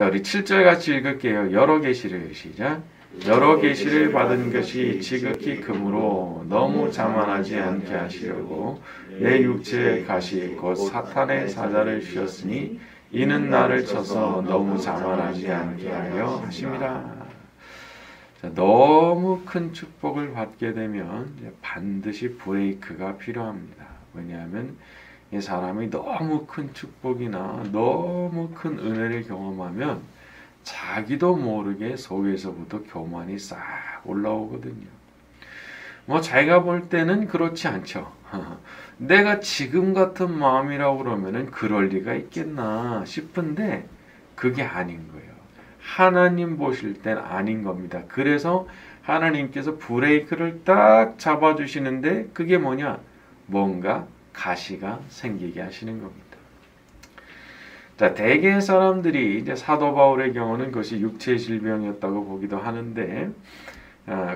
자, 우리 7절 같이 읽을게요. 여러 계시를 시작. 여러 계시를 받은 것이 지극히 크므로 너무 자만하지 않게 하시려고 내 육체의 가시 곧 사탄의 사자를 주셨으니 이는 나를 쳐서 너무 자만하지 않게 하려 하심이라. 자, 너무 큰 축복을 받게 되면 반드시 브레이크가 필요합니다. 왜냐하면 이 사람이 너무 큰 축복이나 너무 큰 은혜를 경험하면 자기도 모르게 속에서부터 교만이 싹 올라오거든요. 뭐 자기가 볼 때는 그렇지 않죠. 내가 지금 같은 마음이라고 그러면은 그럴 리가 있겠나 싶은데 그게 아닌 거예요. 하나님 보실 땐 아닌 겁니다. 그래서 하나님께서 브레이크를 딱 잡아주시는데 그게 뭐냐? 뭔가 가시가 생기게 하시는 겁니다. 자, 대개 사람들이 이제 사도 바울의 경우는 그것이 육체의 질병이었다고 보기도 하는데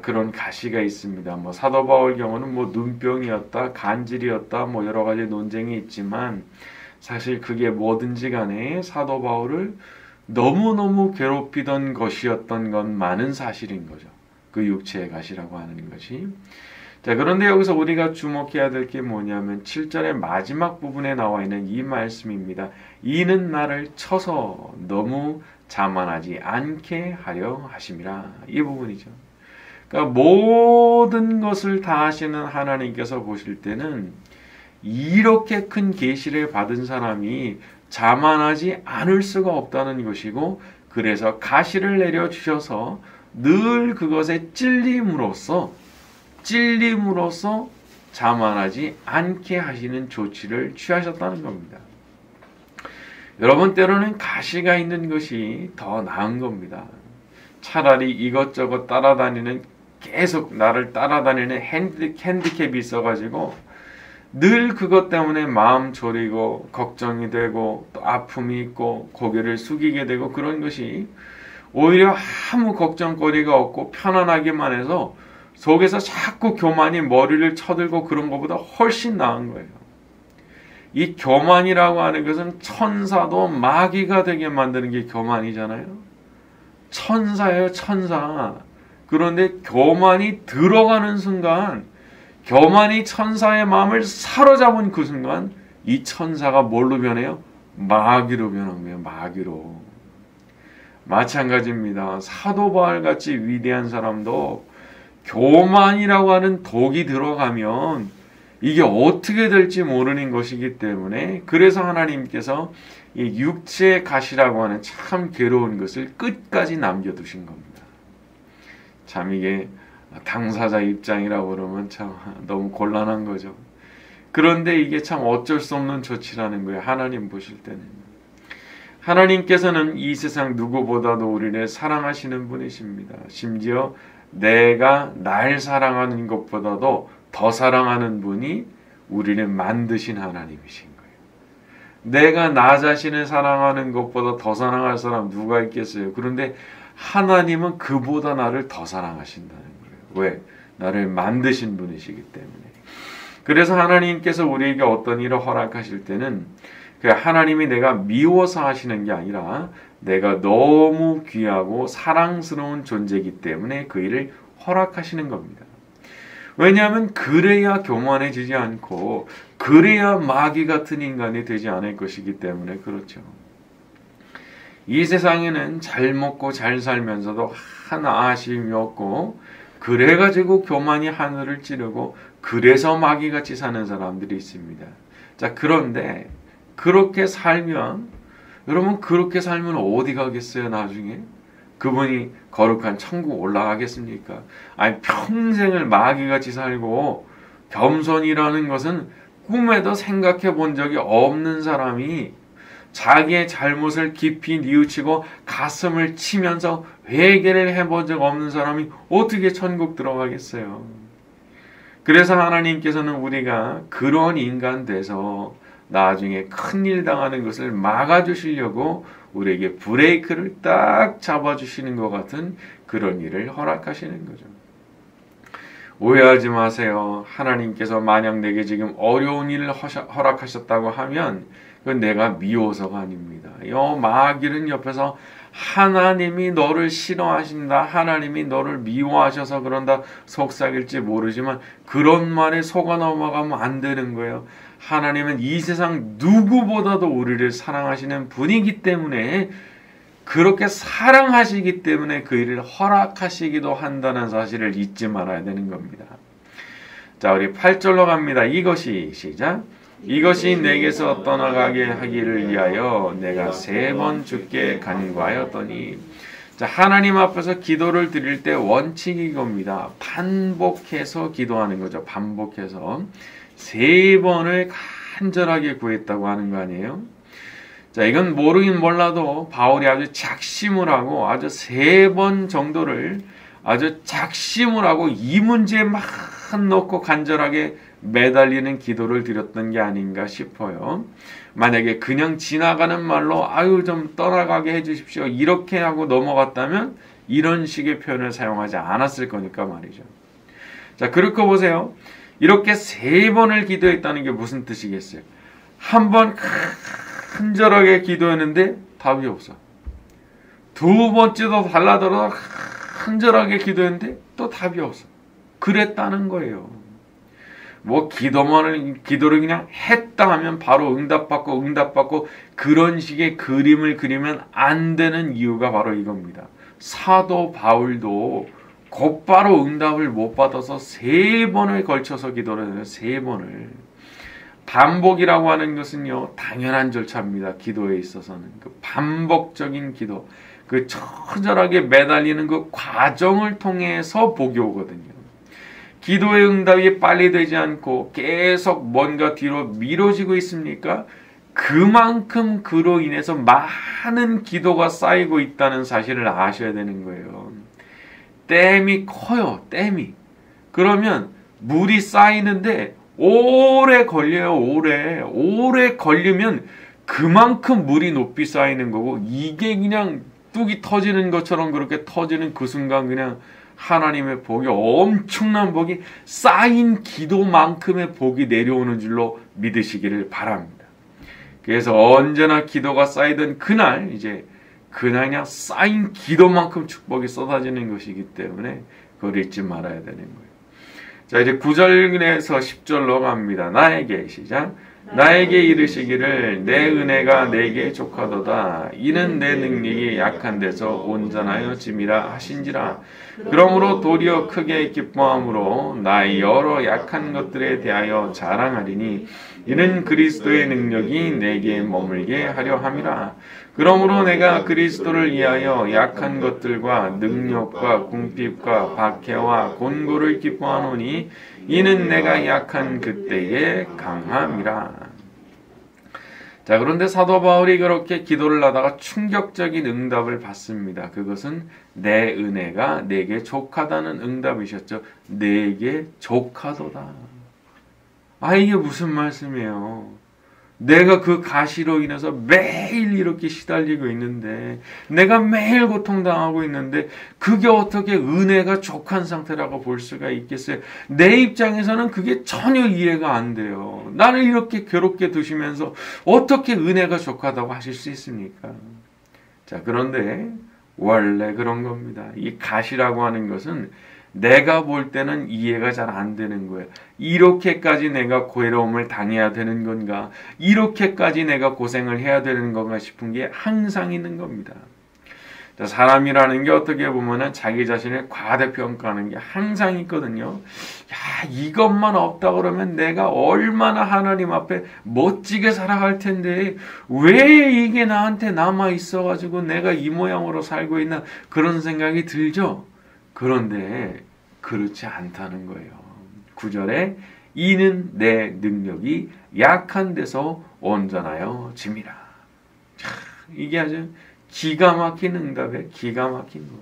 그런 가시가 있습니다. 뭐 사도 바울 경우는 뭐 눈병이었다, 간질이었다, 뭐 여러 가지 논쟁이 있지만 사실 그게 뭐든지 간에 사도 바울을 너무너무 괴롭히던 것이었던 것만은 사실인 거죠. 그 육체의 가시라고 하는 것이. 자, 그런데 여기서 우리가 주목해야 될 게 뭐냐면 7절의 마지막 부분에 나와 있는 이 말씀입니다. 이는 나를 쳐서 너무 자만하지 않게 하려 하심이라. 이 부분이죠. 그러니까 모든 것을 다 하시는 하나님께서 보실 때는 이렇게 큰 계시를 받은 사람이 자만하지 않을 수가 없다는 것이고, 그래서 가시를 내려주셔서 늘 그것에 찔림으로써 자만하지 않게 하시는 조치를 취하셨다는 겁니다. 여러분, 때로는 가시가 있는 것이 더 나은 겁니다. 차라리 이것저것 계속 나를 따라다니는 핸디캡이 있어가지고 늘 그것 때문에 마음 졸이고 걱정이 되고 또 아픔이 있고 고개를 숙이게 되고 그런 것이 오히려 아무 걱정거리가 없고 편안하기만 해서 속에서 자꾸 교만이 머리를 쳐들고 그런 것보다 훨씬 나은 거예요. 이 교만이라고 하는 것은 천사도 마귀가 되게 만드는 게 교만이잖아요. 천사예요, 천사. 그런데 교만이 들어가는 순간, 교만이 천사의 마음을 사로잡은 그 순간 이 천사가 뭘로 변해요? 마귀로 변한 거예요. 마귀로. 마찬가지입니다. 사도 바울같이 위대한 사람도 교만이라고 하는 독이 들어가면 이게 어떻게 될지 모르는 것이기 때문에, 그래서 하나님께서 이 육체의 가시라고 하는 참 괴로운 것을 끝까지 남겨두신 겁니다. 참 이게 당사자 입장이라고 그러면 참 너무 곤란한 거죠. 그런데 이게 참 어쩔 수 없는 조치라는 거예요. 하나님 보실 때는. 하나님께서는 이 세상 누구보다도 우리를 사랑하시는 분이십니다. 심지어 내가 날 사랑하는 것보다도 더 사랑하는 분이 우리를 만드신 하나님이신 거예요. 내가 나 자신을 사랑하는 것보다 더 사랑할 사람 누가 있겠어요? 그런데 하나님은 그보다 나를 더 사랑하신다는 거예요. 왜? 나를 만드신 분이시기 때문에. 그래서 하나님께서 우리에게 어떤 일을 허락하실 때는 그 하나님이 내가 미워서 하시는 게 아니라 내가 너무 귀하고 사랑스러운 존재이기 때문에 그 일을 허락하시는 겁니다. 왜냐하면 그래야 교만해지지 않고 그래야 마귀 같은 인간이 되지 않을 것이기 때문에 그렇죠. 이 세상에는 잘 먹고 잘 살면서도 하나 아쉬움이 없고 그래가지고 교만이 하늘을 찌르고 그래서 마귀같이 사는 사람들이 있습니다. 자, 그런데 그렇게 살면, 여러분 그렇게 살면 어디 가겠어요? 나중에 그분이 거룩한 천국 올라가겠습니까? 아니, 평생을 마귀같이 살고 겸손이라는 것은 꿈에도 생각해 본 적이 없는 사람이 자기의 잘못을 깊이 뉘우치고 가슴을 치면서 회개를 해본 적 없는 사람이 어떻게 천국 들어가겠어요? 그래서 하나님께서는 우리가 그런 인간 돼서 나중에 큰일 당하는 것을 막아주시려고 우리에게 브레이크를 딱 잡아주시는 것 같은 그런 일을 허락하시는 거죠. 오해하지 마세요. 하나님께서 만약 내게 지금 어려운 일을 허락하셨다고 하면 그건 내가 미워서가 아닙니다. 마귀는 옆에서 하나님이 너를 싫어하신다, 하나님이 너를 미워하셔서 그런다 속삭일지 모르지만 그런 말에 속아 넘어가면 안 되는 거예요. 하나님은 이 세상 누구보다도 우리를 사랑하시는 분이기 때문에, 그렇게 사랑하시기 때문에 그 일을 허락하시기도 한다는 사실을 잊지 말아야 되는 겁니다. 자, 우리 8절로 갑니다. 이것이, 시작. 이것이 내게서 떠나가게 하기를 위하여 내가 3번 주께 간구하였더니. 자, 하나님 앞에서 기도를 드릴 때 원칙이 이겁니다. 반복해서 기도하는 거죠. 반복해서 3번을 간절하게 구했다고 하는 거 아니에요? 자, 이건 모르긴 몰라도 바울이 아주 작심을 하고 아주 3번 정도를 아주 작심을 하고 이 문제에만 놓고 간절하게 매달리는 기도를 드렸던 게 아닌가 싶어요. 만약에 그냥 지나가는 말로 아유 좀 떠나가게 해주십시오 이렇게 하고 넘어갔다면 이런 식의 표현을 사용하지 않았을 거니까 말이죠. 자, 그렇게 보세요. 이렇게 3번을 기도했다는 게 무슨 뜻이겠어요? 한 번 간절하게 기도했는데 답이 없어. 2번째도 달라더라도 간절하게 기도했는데 또 답이 없어. 그랬다는 거예요. 뭐 기도를 그냥 했다 하면 바로 응답받고 그런 식의 그림을 그리면 안 되는 이유가 바로 이겁니다. 사도 바울도 곧바로 응답을 못 받아서 3번을 걸쳐서 기도를 해요. 3번을. 반복이라고 하는 것은요, 당연한 절차입니다. 기도에 있어서는. 그 반복적인 기도, 그 처절하게 매달리는 그 과정을 통해서 복이 오거든요. 기도의 응답이 빨리 되지 않고 계속 뭔가 뒤로 미뤄지고 있습니까? 그만큼 그로 인해서 많은 기도가 쌓이고 있다는 사실을 아셔야 되는 거예요. 댐이 커요. 댐이. 그러면 물이 쌓이는데 오래 걸려요. 오래 걸리면 그만큼 물이 높이 쌓이는 거고, 이게 그냥 뚝이 터지는 것처럼 그렇게 터지는 그 순간 그냥 하나님의 복이, 엄청난 복이, 쌓인 기도만큼의 복이 내려오는 줄로 믿으시기를 바랍니다. 그래서 언제나 기도가 쌓이던 그날 그냥 쌓인 기도만큼 축복이 쏟아지는 것이기 때문에 그걸 잊지 말아야 되는 거예요. 자, 이제 9절에서 10절로 갑니다. 나에게, 시작. 나에게 이르시기를 내 은혜가 내게 족하도다. 이는 내 능력이 약한 데서 온전하여 짐이라 하신지라. 그러므로 도리어 크게 기뻐함으로 나의 여러 약한 것들에 대하여 자랑하리니 이는 그리스도의 능력이 내게 머물게 하려 함이라. 그러므로 내가 그리스도를 위하여 약한 것들과 능력과 궁핍과 박해와 곤고를 기뻐하노니 이는 내가 약한 그때에 강함이라. 자, 그런데 사도 바울이 그렇게 기도를 하다가 충격적인 응답을 받습니다. 그것은 내 은혜가 내게 족하다는 응답이셨죠. 내게 족하도다. 아, 이게 무슨 말씀이에요? 내가 그 가시로 인해서 매일 이렇게 시달리고 있는데, 내가 매일 고통당하고 있는데 그게 어떻게 은혜가 족한 상태라고 볼 수가 있겠어요? 내 입장에서는 그게 전혀 이해가 안 돼요. 나를 이렇게 괴롭게 두시면서 어떻게 은혜가 족하다고 하실 수 있습니까? 자, 그런데 원래 그런 겁니다. 이 가시라고 하는 것은 내가 볼 때는 이해가 잘 안 되는 거예요. 이렇게까지 내가 괴로움을 당해야 되는 건가? 이렇게까지 내가 고생을 해야 되는 건가 싶은 게 항상 있는 겁니다. 자, 사람이라는 게 어떻게 보면은 자기 자신을 과대평가하는 게 항상 있거든요. 야, 이것만 없다 그러면 내가 얼마나 하나님 앞에 멋지게 살아갈 텐데 왜 이게 나한테 남아 있어가지고 내가 이 모양으로 살고 있나, 그런 생각이 들죠. 그런데 그렇지 않다는 거예요. 9절에 이는 내 능력이 약한 데서 온전하여 짐이라. 이게 아주 기가 막힌 응답에 기가 막힌 거.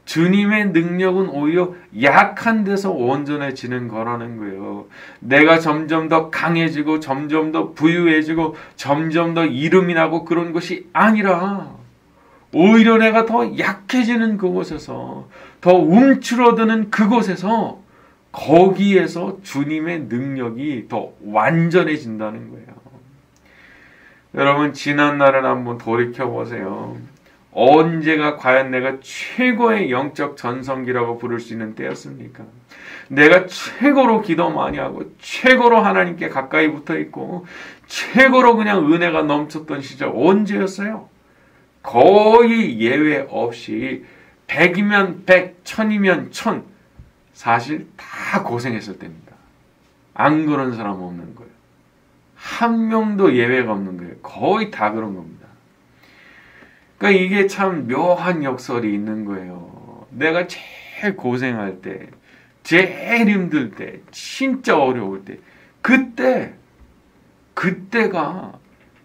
주님의 능력은 오히려 약한 데서 온전해지는 거라는 거예요. 내가 점점 더 강해지고 점점 더 부유해지고 점점 더 이름이 나고 그런 것이 아니라 오히려 내가 더 약해지는 그곳에서, 더 움츠러드는 그곳에서, 거기에서 주님의 능력이 더 완전해진다는 거예요. 여러분, 지난 날을 한번 돌이켜보세요. 언제가 과연 내가 최고의 영적 전성기라고 부를 수 있는 때였습니까? 내가 최고로 기도 많이 하고 최고로 하나님께 가까이 붙어 있고 최고로 그냥 은혜가 넘쳤던 시절 언제였어요? 거의 예외 없이 100이면 100, 1000이면 1000 사실 다 고생했을 때입니다. 안 그런 사람 없는 거예요. 한 명도 예외가 없는 거예요. 거의 다 그런 겁니다. 그러니까 이게 참 묘한 역설이 있는 거예요. 내가 제일 고생할 때, 제일 힘들 때, 진짜 어려울 때, 그때가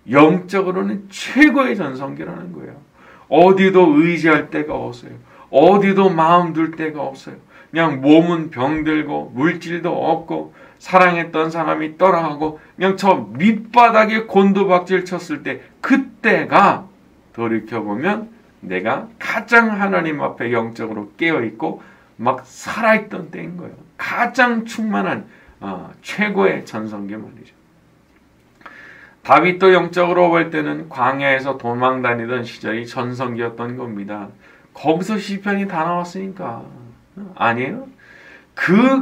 영적으로는 최고의 전성기라는 거예요. 어디도 의지할 데가 없어요. 어디도 마음 둘 데가 없어요. 그냥 몸은 병들고 물질도 없고 사랑했던 사람이 떠나가고 그냥 저 밑바닥에 곤두박질 쳤을 때 그때가 돌이켜보면 내가 가장 하나님 앞에 영적으로 깨어있고 막 살아있던 때인 거예요. 가장 충만한 최고의 전성기 말이죠. 다윗도 영적으로 볼 때는 광야에서 도망 다니던 시절이 전성기였던 겁니다. 거기서 시편이 다 나왔으니까. 아니에요?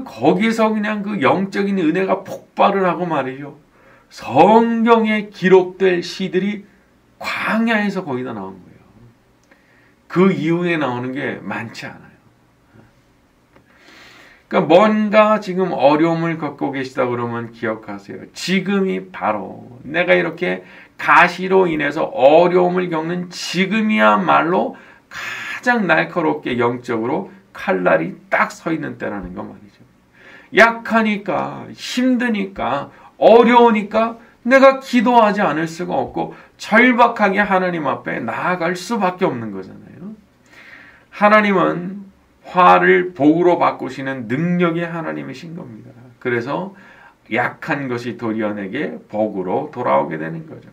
거기서 그냥 그 영적인 은혜가 폭발을 하고 말이죠. 성경에 기록될 시들이 광야에서 거의 다 나온 거예요. 그 이후에 나오는 게 많지 않아요. 그러니까 뭔가 지금 어려움을 겪고 계시다 그러면 기억하세요. 지금이 바로 내가 이렇게 가시로 인해서 어려움을 겪는 지금이야말로 가장 날카롭게 영적으로 칼날이 딱 서 있는 때라는 거 말이죠. 약하니까 힘드니까 어려우니까 내가 기도하지 않을 수가 없고 절박하게 하나님 앞에 나아갈 수밖에 없는 거잖아요. 하나님은 화를 복으로 바꾸시는 능력의 하나님이신 겁니다. 그래서 약한 것이 도리어 내게 복으로 돌아오게 되는 거죠.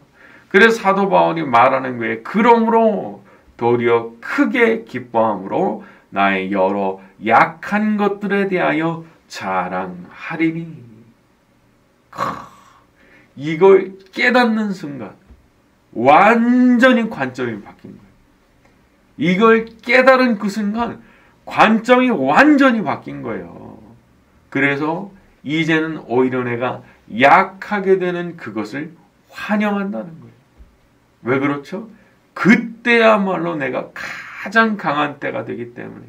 그래서 사도 바울이 말하는 거예요. 그러므로 도리어 크게 기뻐함으로 나의 여러 약한 것들에 대하여 자랑하리니. 이걸 깨닫는 순간 완전히 관점이 바뀐 거예요. 이걸 깨달은 그 순간 관점이 완전히 바뀐 거예요. 그래서 이제는 오히려 내가 약하게 되는 그것을 환영한다는 거예요. 왜 그렇죠? 그때야말로 내가 가장 강한 때가 되기 때문에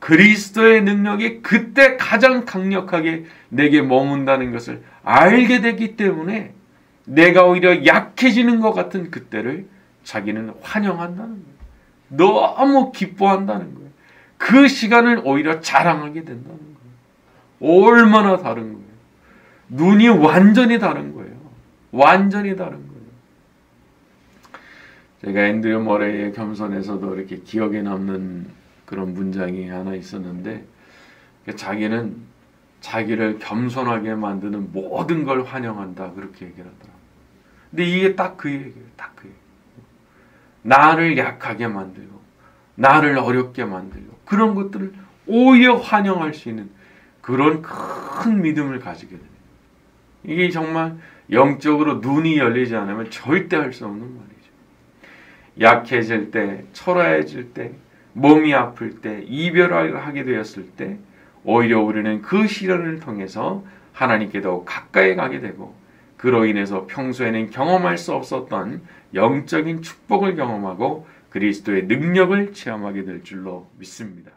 그리스도의 능력이 그때 가장 강력하게 내게 머문다는 것을 알게 됐기 때문에 내가 오히려 약해지는 것 같은 그때를 자기는 환영한다는 거예요. 너무 기뻐한다는 거예요. 그 시간을 오히려 자랑하게 된다는 거예요. 얼마나 다른 거예요. 눈이 완전히 다른 거예요. 완전히 다른 거예요. 제가 앤드류 머레이의 겸손에서도 이렇게 기억에 남는 그런 문장이 하나 있었는데 자기는 자기를 겸손하게 만드는 모든 걸 환영한다 그렇게 얘기를 하더라고요. 근데 이게 딱 그 얘기예요. 딱 그 얘기예요. 나를 약하게 만들고 나를 어렵게 만들고 그런 것들을 오히려 환영할 수 있는 그런 큰 믿음을 가지게 됩니다. 이게 정말 영적으로 눈이 열리지 않으면 절대 할 수 없는 말이죠. 약해질 때, 초라해질 때, 몸이 아플 때, 이별을 하게 되었을 때 오히려 우리는 그 시련을 통해서 하나님께 더 가까이 가게 되고 그로 인해서 평소에는 경험할 수 없었던 영적인 축복을 경험하고 그리스도의 능력을 체험하게 될 줄로 믿습니다.